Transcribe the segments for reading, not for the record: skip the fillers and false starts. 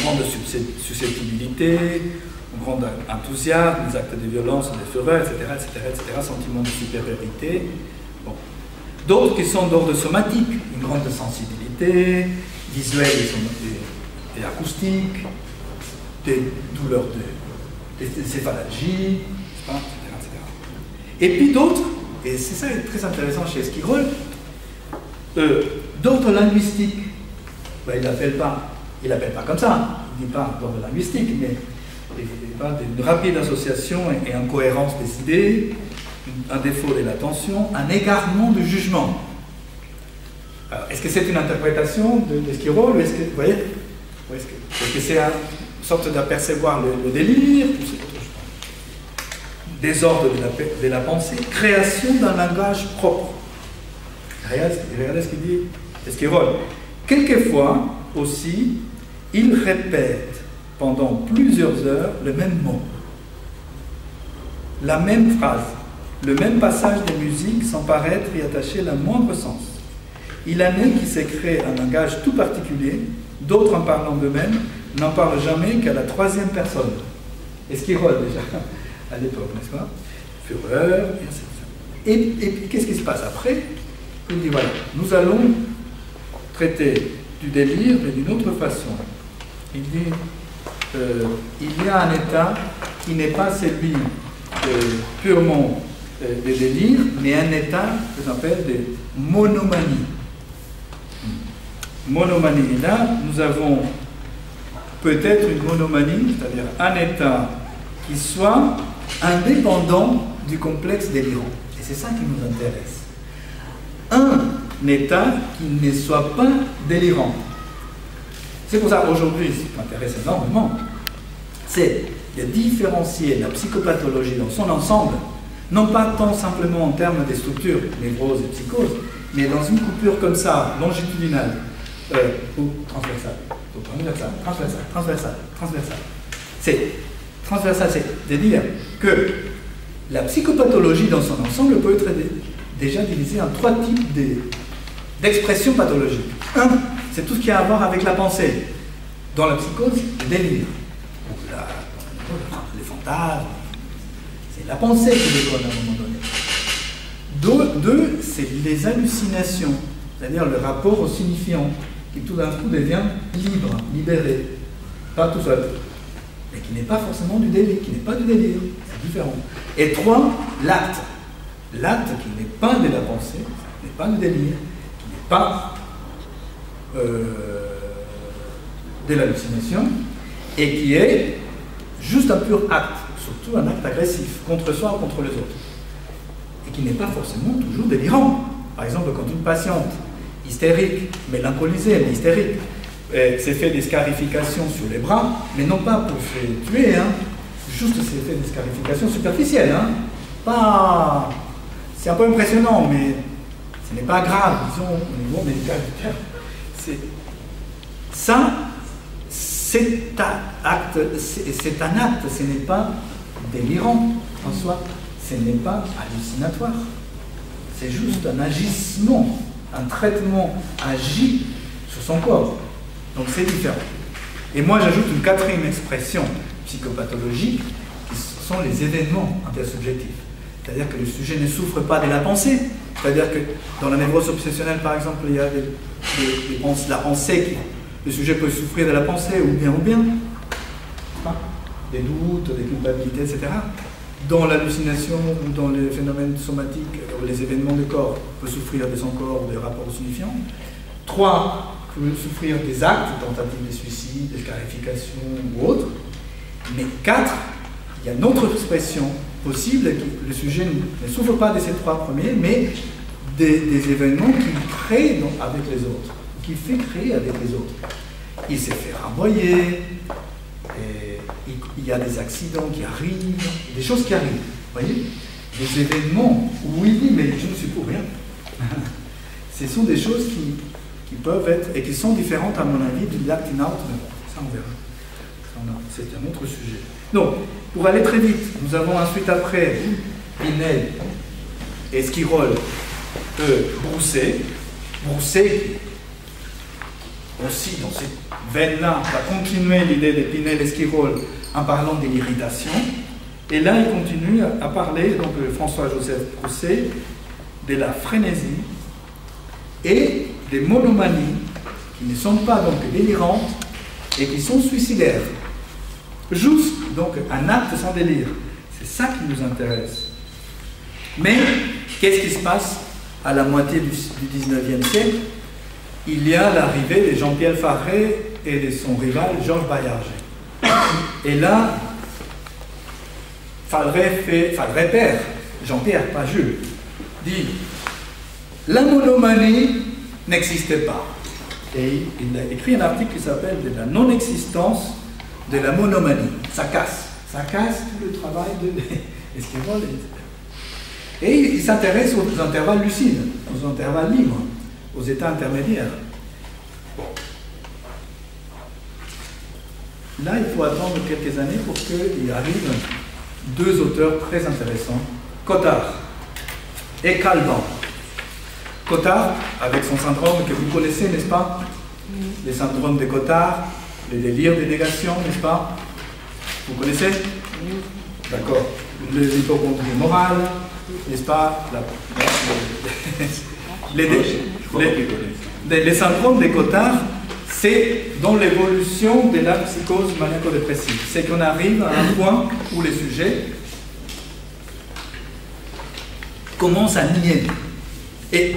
grande susceptibilité, un grand enthousiasme, des actes de violence, des fureurs, etc., sentiment de supériorité. Bon. D'autres qui sont d'ordre somatique, une grande sensibilité, visuelle et acoustique, des douleurs des céphalgies, etc., etc. Et puis d'autres, et c'est ça qui est très intéressant chez Esquirol, d'ordre linguistique. Ben, il l'appelle pas comme ça, il ne dit pas d'ordre linguistique, mais il parle d'une rapide association et incohérence des idées, un défaut de l'attention, un égarement du jugement. Est-ce que c'est une interprétation d'Esquirol ou est-ce que, vous voyez, est-ce que c'est une sorte d'apercevoir le délire, ou c'est autre chose? Désordre de la pensée, création d'un langage propre. Regardez ce qu'il dit Esquirol. Quelquefois aussi, il répète pendant plusieurs heures le même mot, la même phrase, le même passage de musique sans paraître y attacher le moindre sens. Il en est qui s'est créé un langage tout particulier, d'autres en parlant d'eux-mêmes n'en parlent jamais qu'à la troisième personne. Esquirol déjà, à l'époque, n'est-ce pas? Fureur, et puis qu'est-ce qui se passe après? Il dit voilà, nous allons traiter du délire, mais d'une autre façon. Il dit il y a un état qui n'est pas celui purement des délires, mais un état que j'appelle de monomanie. Monomanie. Et là, nous avons peut-être une monomanie, c'est-à-dire un état qui soit indépendant du complexe délirant. Et c'est ça qui nous intéresse. Un état qui ne soit pas délirant. C'est pour ça qu'aujourd'hui, ce qui m'intéresse énormément, c'est de différencier la psychopathologie dans son ensemble, non pas tant simplement en termes des structures, névrose et psychose, mais dans une coupure comme ça, longitudinale, ou transversale. C'est transversal, c'est de dire que la psychopathologie dans son ensemble peut être déjà divisée en trois types d'expressions pathologiques. Un, c'est tout ce qui a à voir avec la pensée. Dans la psychose, le délire. Les fantasmes. C'est la pensée qui déconne à un moment donné. Deux, c'est les hallucinations, c'est-à-dire le rapport au signifiant, qui tout d'un coup devient libre, libéré, pas tout seul. Mais qui n'est pas forcément du délire, qui n'est pas du délire, c'est différent. Et trois, l'acte. L'acte qui n'est pas de la pensée, qui n'est pas du délire, qui n'est pas de l'hallucination, et qui est juste un pur acte, surtout un acte agressif, contre soi ou contre les autres, et qui n'est pas forcément toujours délirant. Par exemple, quand une patiente hystérique, mélancolisée, mais hystérique, s'est fait des scarifications sur les bras, mais non pas pour se tuer, hein, juste s'est fait des scarifications superficielles, hein, pas... C'est un peu impressionnant, mais ce n'est pas grave, disons, au niveau médical du terme. Ça, c'est un acte, ce n'est pas délirant en soi, ce n'est pas hallucinatoire. C'est juste un agissement, un traitement agi sur son corps. Donc c'est différent. Et moi j'ajoute une quatrième expression psychopathologique, qui sont les événements intersubjectifs. C'est-à-dire que le sujet ne souffre pas de la pensée. C'est-à-dire que dans la névrose obsessionnelle, par exemple, il y a la pensée, le sujet peut souffrir de la pensée, ou bien, des doutes, des culpabilités, etc. Dans l'hallucination ou dans les phénomènes somatiques, les événements du corps, peut souffrir de son corps ou des rapports signifiants. 3, peut souffrir des actes, tentatives de suicide, de scarification ou autres. Mais 4, il y a une autre expression possible, que le sujet ne souffre pas de ces 3 premiers, mais des événements qu'il crée avec les autres, qu'il fait créer avec les autres. Il s'est fait renvoyer, et il y a des accidents qui arrivent, des choses qui arrivent, vous voyez, des événements où il dit, mais je ne suis pour rien. Ce sont des choses qui peuvent être, et qui sont différentes à mon avis de l'acting out, mais bon, ça on verra. C'est un autre sujet. Donc, pour aller très vite, nous avons ensuite après Pinel, Esquirol, Broussais. Broussais, aussi dans veine-là va continuer l'idée de Pinel-Esquirol en parlant de l'irritation. Et là, il continue à parler, donc François-Joseph Broussais, de la frénésie et des monomanies qui ne sont pas donc délirantes et qui sont suicidaires. Juste, donc, un acte sans délire. C'est ça qui nous intéresse. Mais, qu'est-ce qui se passe à la moitié du 19e siècle? Il y a l'arrivée de Jean-Pierre Farré et de son rival Georges Baillarger. Et là, Farré père, Jean-Pierre, pas Jules, dit « La monomanie n'existait pas ». Et il a écrit un article qui s'appelle « De la non-existence de la monomanie ». Ça casse tout le travail de Esquirol. Et il s'intéresse aux intervalles lucides, aux intervalles libres, aux états intermédiaires. Bon. Là, il faut attendre quelques années pour qu'il arrive deux auteurs très intéressants, Cottard et Calban. Cottard, avec son syndrome que vous connaissez, n'est-ce pas? Les syndromes de Cottard, les délires de négation, n'est-ce pas? Vous connaissez? D'accord. L'hypocondrie morale, n'est-ce pas? Les syndromes de Cottard, c'est dans l'évolution de la psychose maniaco-dépressive. C'est qu'on arrive à un point où les sujets commencent à nier. Et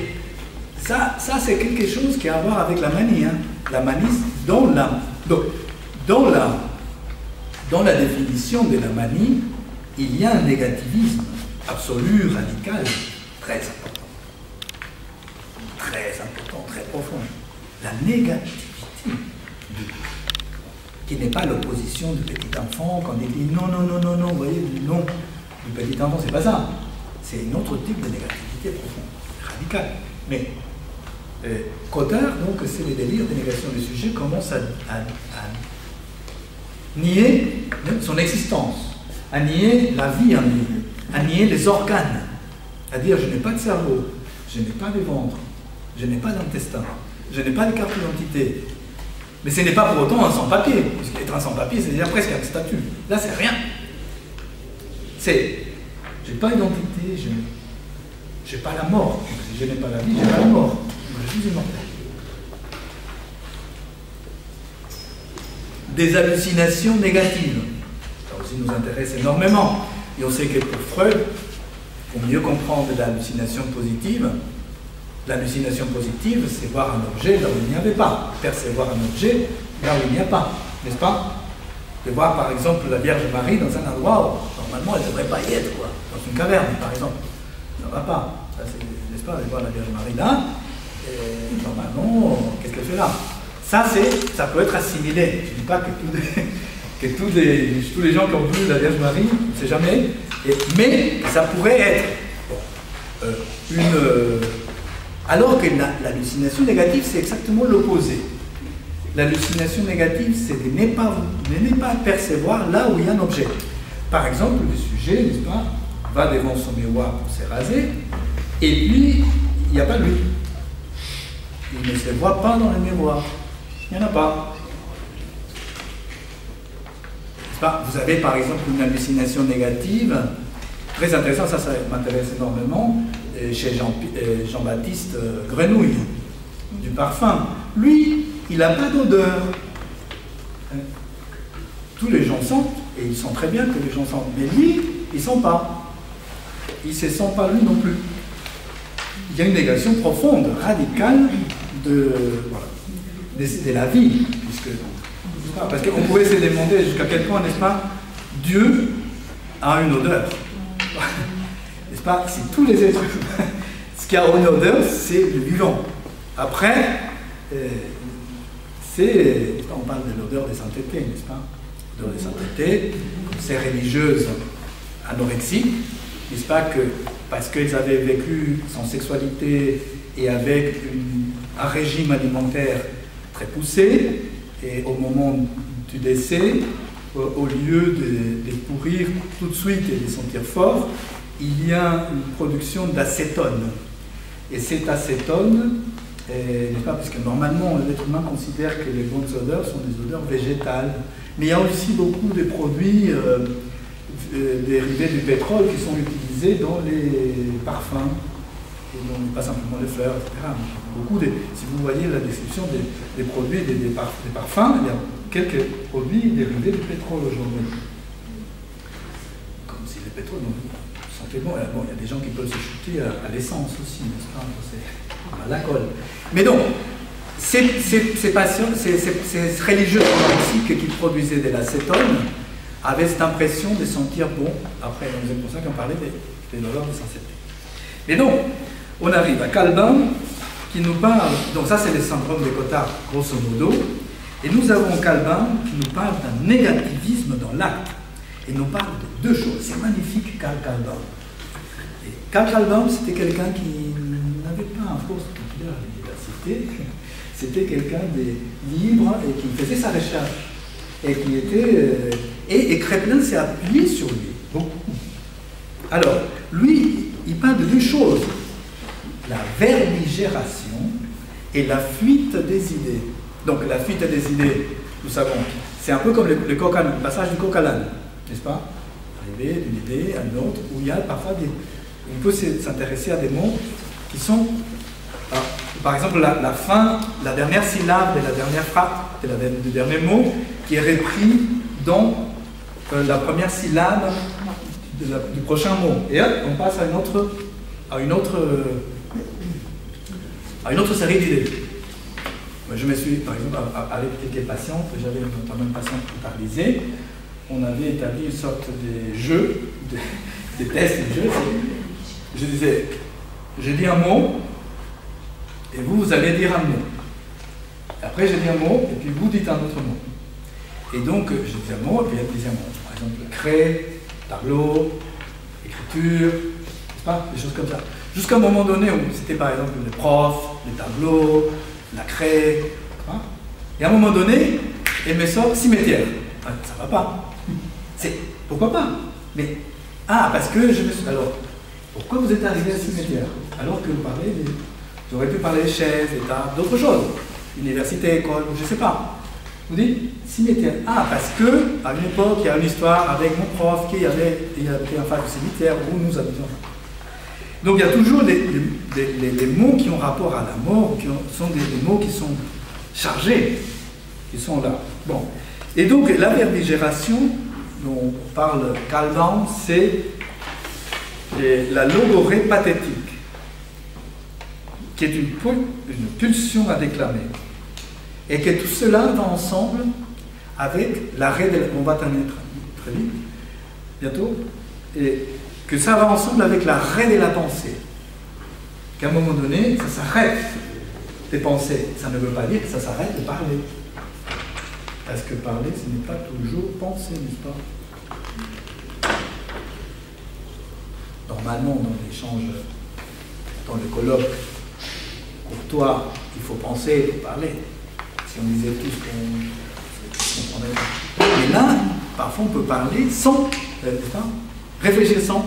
ça c'est quelque chose qui a à voir avec la manie. Hein. La manie, dans la définition de la manie, il y a un négativisme absolu, radical, très important. Très important, très profond. La négativité, qui n'est pas l'opposition du petit enfant, quand il dit non, non, non, non, non, vous voyez, non, du petit enfant, c'est pas ça. C'est un autre type de négativité profonde, radicale. Mais Cottard, donc, c'est les délires de négation du sujet, commence à nier son existence, à nier la vie en lui, à nier les organes, à dire je n'ai pas de cerveau, je n'ai pas de ventre, je n'ai pas d'intestin, je n'ai pas de carte d'identité. Mais ce n'est pas pour autant un sans-papier, puisqu'être un sans-papier, c'est déjà presque un statut. Là, c'est rien. C'est, j'ai pas d'identité, je n'ai pas la mort. Si je n'ai pas la vie, j'ai pas la mort. Je suis immortel. Des hallucinations négatives. Ça aussi nous intéresse énormément. Et on sait que pour Freud, pour mieux comprendre l'hallucination positive, l'hallucination positive, c'est voir un objet là où il n'y avait pas. Percevoir un objet là où il n'y a pas. N'est-ce pas? De voir par exemple la Vierge Marie dans un endroit où normalement elle ne devrait pas y être, quoi. Dans une caverne par exemple. Ça ne va pas. N'est-ce pas? De voir la Vierge Marie là, et normalement, qu'est-ce qu'elle fait là? Ça peut être assimilé. Je ne dis pas que tous les gens qui ont vu la Vierge Marie, on ne sait jamais, mais ça pourrait être alors que l'hallucination négative, c'est exactement l'opposé. L'hallucination négative, c'est de ne pas percevoir là où il y a un objet. Par exemple, le sujet, n'est-ce pas, va devant son miroir pour se raser, et puis, il n'y a pas lui. Il ne se voit pas dans le miroir. Il n'y en a pas. N'est-ce pas? Vous avez par exemple une hallucination négative, très intéressant, ça m'intéresse énormément, chez Jean-Baptiste Grenouille, du parfum. Lui, il n'a pas d'odeur. Tous les gens sentent, et ils sentent très bien que les gens sentent. Mais lui, il ne sent pas. Il ne se sent pas lui non plus. Il y a une négation profonde, radicale de la vie. Parce qu'on pourrait se demander jusqu'à quel point, n'est-ce pas, Dieu a une odeur. N'est-ce pas? Si tous les êtres humains, ce qui a une odeur, c'est le vivant. Après, on parle de l'odeur des saintetés, n'est-ce pas? L'odeur des saintetés, ces religieuses anorexiques, n'est-ce pas, que parce qu'elles avaient vécu sans sexualité et avec un régime alimentaire très poussé, et au moment du décès, au lieu de pourrir tout de suite et de sentir fort, il y a une production d'acétone. Et cette acétone N'est-ce pas? Parce que normalement, l'être humain considère que les bonnes odeurs sont des odeurs végétales. Mais il y a aussi beaucoup de produits dérivés du pétrole qui sont utilisés dans les parfums, et donc pas simplement les fleurs, etc. Si vous voyez la description des produits, des parfums, il y a quelques produits dérivés du pétrole aujourd'hui. Comme si le pétrole sentait bon. Bon, il y a des gens qui peuvent se chuter à l'essence aussi, n'est-ce pas? À l'alcool. Mais donc, ces religieux mexicains qui produisaient de l'acétone avaient cette impression de sentir bon. Après, c'est pour ça qu'on parlait des odeurs de sensibilité. Et donc, on arrive à Calbin qui nous parle, donc ça c'est le syndrome de Cotard grosso modo, et nous avons Calbin qui nous parle d'un négativisme dans l'acte, et nous parle de deux choses. C'est magnifique, Karl Calbin. Et Karl Calbin, c'était quelqu'un qui n'avait pas un poste populaire à l'université, c'était quelqu'un de libre et qui faisait sa recherche, et qui était... et Kreplin s'est appuyé sur lui, beaucoup. Alors, lui, il parle de deux choses. La verbigération et la fuite des idées. Donc la fuite des idées, nous savons, c'est un peu comme le passage du coq à l'âne, n'est-ce pas? Arriver d'une idée à une autre, où il y a parfois on peut s'intéresser à des mots qui sont, par exemple la fin, la dernière syllabe de la dernière phrase, du dernier mot, qui est repris dans la première syllabe du prochain mot. Et hop, on passe à une autre série d'idées. Je me suis, par exemple, avec quelques patients, j'avais notamment une patiente paralysée, on avait établi une sorte de jeu, des tests de jeu. Je disais, je dis un mot, et vous allez dire un mot. Après, je dis un mot, et puis vous dites un autre mot. Et donc, je dis un mot, et puis elle disait un mot. Par exemple, craie, tableau, écriture, pas, des choses comme ça. Jusqu'à un moment donné où c'était par exemple les profs, les tableaux, la craie, hein, et à un moment donné, elle me sort cimetière. Ah, ça va pas. Pourquoi pas? Mais, parce que je me suis... Alors, pourquoi vous êtes arrivé à cimetière? Alors que vous parlez j'aurais pu parler des chaises, des tables, d'autres choses. Université, école, je ne sais pas. Vous dites cimetière. Parce que, à une époque, il y a une histoire avec mon prof qui avait en face du cimetière où nous habitons. Donc il y a toujours les mots qui ont rapport à la mort, qui sont des mots qui sont chargés, qui sont là. Bon. Et donc la verbigération dont parle Calbin, c'est la logorée pathétique, qui est une pulsion à déclamer. Et que tout cela va ensemble avec l'arrêt de... On va terminer très vite, bientôt. Et que ça va ensemble avec l'arrêt de la pensée. Qu'à un moment donné, ça s'arrête des pensées. Ça ne veut pas dire que ça s'arrête de parler. Parce que parler, ce n'est pas toujours penser, n'est-ce pas? Normalement, dans l'échange, dans le colloque courtois, il faut penser, il faut parler. Si on disait tout ce qu'on comprendrait pas. Mais là, parfois, on peut parler sans, n'est-ce pas? Réfléchir sans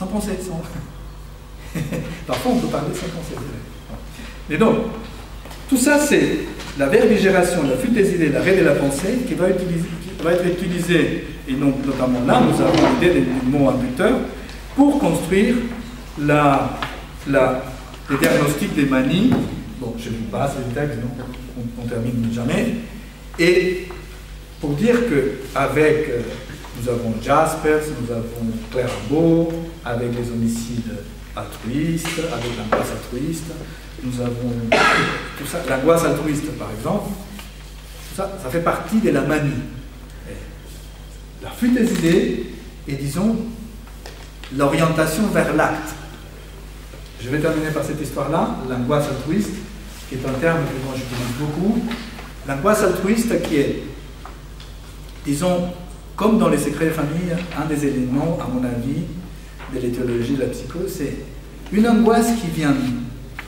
penser, Parfois, on peut parler sans penser. Mais donc, tout ça, c'est la verbigération, la fuite des idées, l'arrêt de la pensée, qui va être utilisé, et donc, notamment là, nous avons l'idée du mot inducteur, pour construire les diagnostics des manies. Bon, je vous passe les textes, on ne termine jamais. Et pour dire qu'avec... nous avons Jaspers, nous avons Clairvaux, avec les homicides altruistes, avec l'angoisse altruiste, nous avons tout ça, l'angoisse altruiste par exemple, tout ça, ça fait partie de la manie. La fuite des idées et disons l'orientation vers l'acte. Je vais terminer par cette histoire-là, l'angoisse altruiste, qui est un terme que moi j'utilise beaucoup. L'angoisse altruiste qui est, disons, comme dans les secrets de famille, un des éléments, à mon avis, de l'éthiologie de la psychose, c'est une angoisse qui vient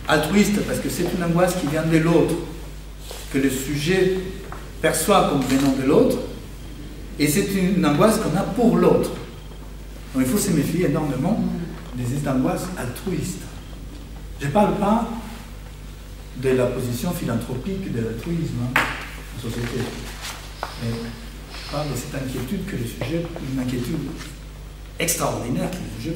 altruiste, parce que c'est une angoisse qui vient de l'autre, que le sujet perçoit comme venant de l'autre, et c'est une angoisse qu'on a pour l'autre. Donc il faut se méfier énormément des angoisses altruistes. Je ne parle pas de la position philanthropique de l'altruisme en société. Et je parle de cette inquiétude que le sujet, une inquiétude extraordinaire que le sujet